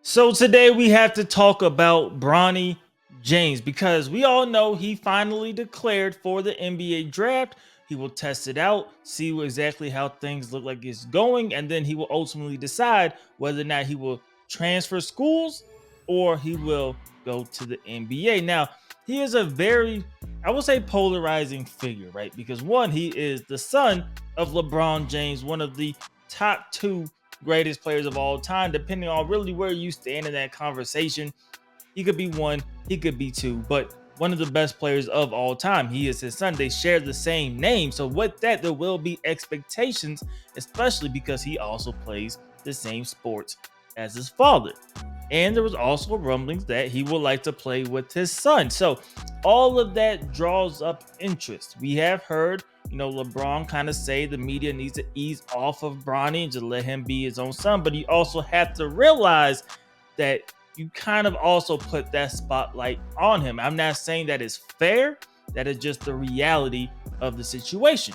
So today we have to talk about Bronny James because we all know he finally declared for the NBA draft. He will test it out, see exactly how things look like it's going, and then he will ultimately decide whether or not he will transfer schools or he will go to the NBA. Now, he is a very, I would say, polarizing figure, right? Because one, he is the son of LeBron James, one of the top two greatest players of all time, depending on really where you stand in that conversation. He could be one, he could be two, but one of the best players of all time. He is his son. They share the same name. So, with that, there will be expectations, especially because he also plays the same sports as his father. And there was also rumblings that he would like to play with his son. So, all of that draws up interest. We have heard LeBron kind of say the media needs to ease off of Bronny and just let him be his own son. But you also have to realize that you kind of also put that spotlight on him. I'm not saying that is fair. That is just the reality of the situation.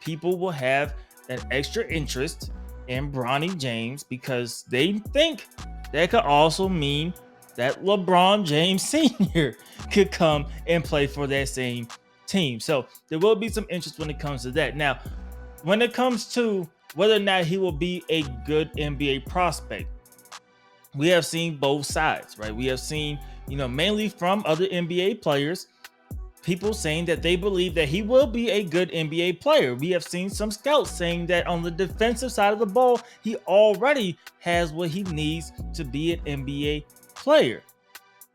People will have an extra interest in Bronny James because they think that could also mean that LeBron James Sr. could come and play for that same team. So there will be some interest when it comes to that. Now, when it comes to whether or not he will be a good NBA prospect, we have seen both sides, right? We have seen, mainly from other NBA players, people saying that they believe that he will be a good NBA player. We have seen some scouts saying that on the defensive side of the ball, he already has what he needs to be an NBA player.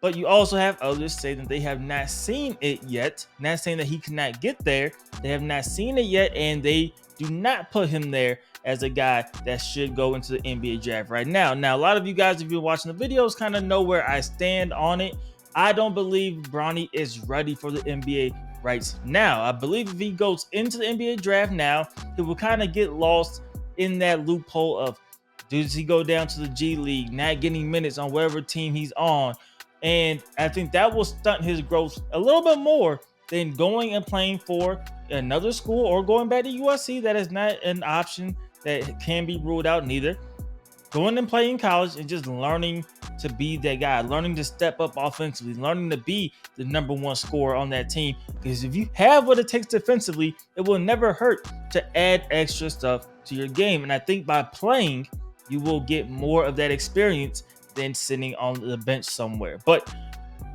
But you also have others say that they have not seen it yet. Not saying that he cannot get there. They have not seen it yet, and they do not put him there as a guy that should go into the NBA draft right now. Now, a lot of you guys, if you're watching the videos, kind of know where I stand on it. I don't believe Bronny is ready for the NBA right now. I believe if he goes into the NBA draft now, he will kind of get lost in that loophole of, does he go down to the G League, not getting minutes on whatever team he's on? And I think that will stunt his growth a little bit more than going and playing for another school or going back to USC. That is not an option that can be ruled out neither. Going and playing college and just learning to be that guy, learning to step up offensively, learning to be the number one scorer on that team. Because if you have what it takes defensively, it will never hurt to add extra stuff to your game. And I think by playing, you will get more of that experience than sitting on the bench somewhere. But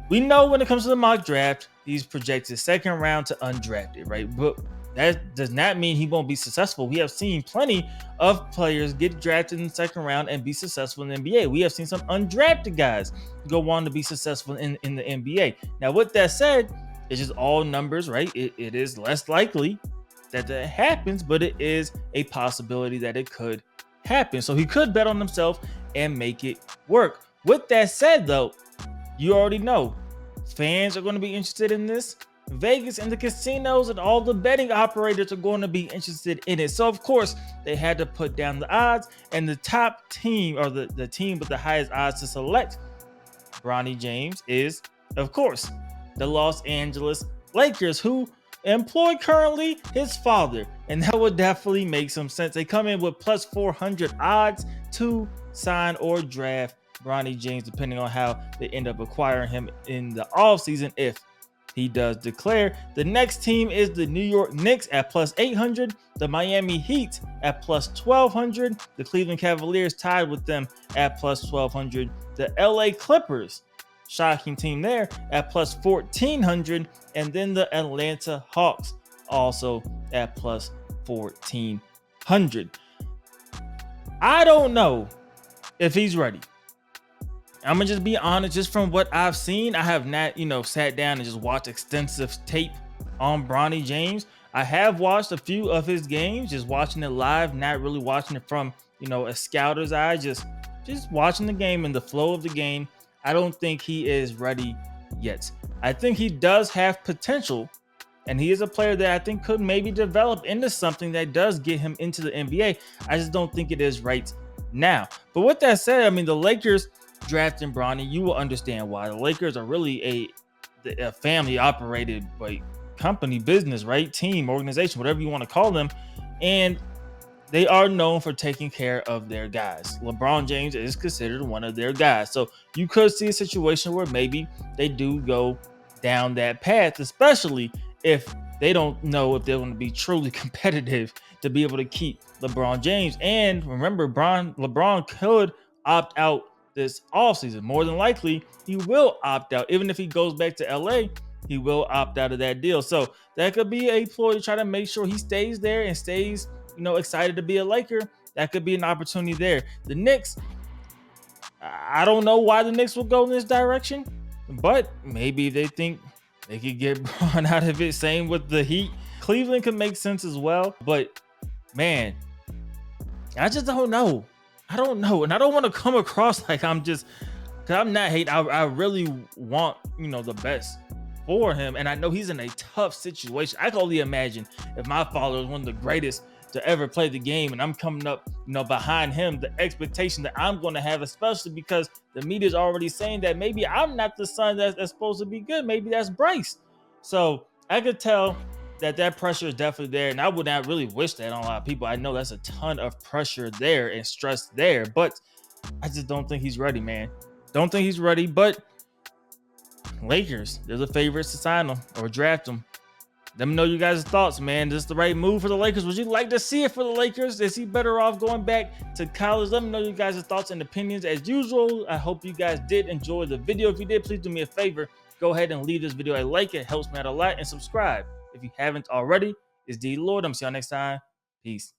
we know when it comes to the mock draft, he's projected second round to undrafted, right? But that does not mean he won't be successful. We have seen plenty of players get drafted in the second round and be successful in the NBA. We have seen some undrafted guys go on to be successful in the NBA. Now, with that said, it's just all numbers, right? It is less likely that happens, but it is a possibility that it could happen. So he could bet on himself and make it work. With that said, though, you already know fans are going to be interested in this. Vegas and the casinos and all the betting operators are going to be interested in it. So, of course, they had to put down the odds, and the top team, or the team with the highest odds to select Bronny James, is, of course, the Los Angeles Lakers, who employ currently his father. And that would definitely make some sense. They come in with plus 400 odds to sign or draft Bronny James, depending on how they end up acquiring him in the offseason if he does declare. The next team is the New York Knicks at plus 800, the Miami Heat at plus 1200, the Cleveland Cavaliers tied with them at plus 1200, the LA Clippers, shocking team there, at plus 1400, and then the Atlanta Hawks also at plus 1400. I don't know if he's ready. I'm gonna just be honest, just from what I've seen, I have not, sat down and just watched extensive tape on Bronny James. I have watched a few of his games, just watching it live, not really watching it from, a scouter's eye, just watching the game and the flow of the game. I don't think he is ready yet. I think he does have potential, and he is a player that I think could maybe develop into something that does get him into the NBA. I just don't think it is right now. But with that said, I mean, the Lakers drafting Bronny, you will understand why. The Lakers are really a family operated company, business, right? Team, organization, whatever you want to call them. And they are known for taking care of their guys. LeBron James is considered one of their guys. So you could see a situation where maybe they do go down that path, especially if they don't know if they're going to be truly competitive to be able to keep LeBron James. And remember, LeBron could opt out this offseason. More than likely, he will opt out. Even if he goes back to LA, he will opt out of that deal. So that could be a ploy to try to make sure he stays there and stays, excited to be a Laker. That could be an opportunity there. The Knicks, I don't know why the Knicks will go in this direction, but maybe they think they could get Bron out of it. Same with the Heat. Cleveland could make sense as well, but man, I just don't know. I don't know, and I don't want to come across like I'm just, because I'm not hate. I really want the best for him, and I know he's in a tough situation. I can only imagine if my father was one of the greatest to ever play the game, and I'm coming up, behind him, the expectation that I'm going to have, especially because the media is already saying that maybe I'm not the son that's supposed to be good. Maybe that's Bryce. So I could tell that pressure is definitely there, and I would not really wish that on a lot of people. I know that's a ton of pressure there and stress there, but I just don't think he's ready, man. Don't think he's ready, but Lakers, they're the favorites to sign him or draft him. Let me know you guys' thoughts, man. Is this the right move for the Lakers? Would you like to see it for the Lakers? Is he better off going back to college? Let me know you guys' thoughts and opinions. As usual, I hope you guys did enjoy the video. If you did, please do me a favor. Go ahead and leave this video a like. It helps me out a lot. And subscribe if you haven't already. It's DLloyd. I'm see y'all next time. Peace.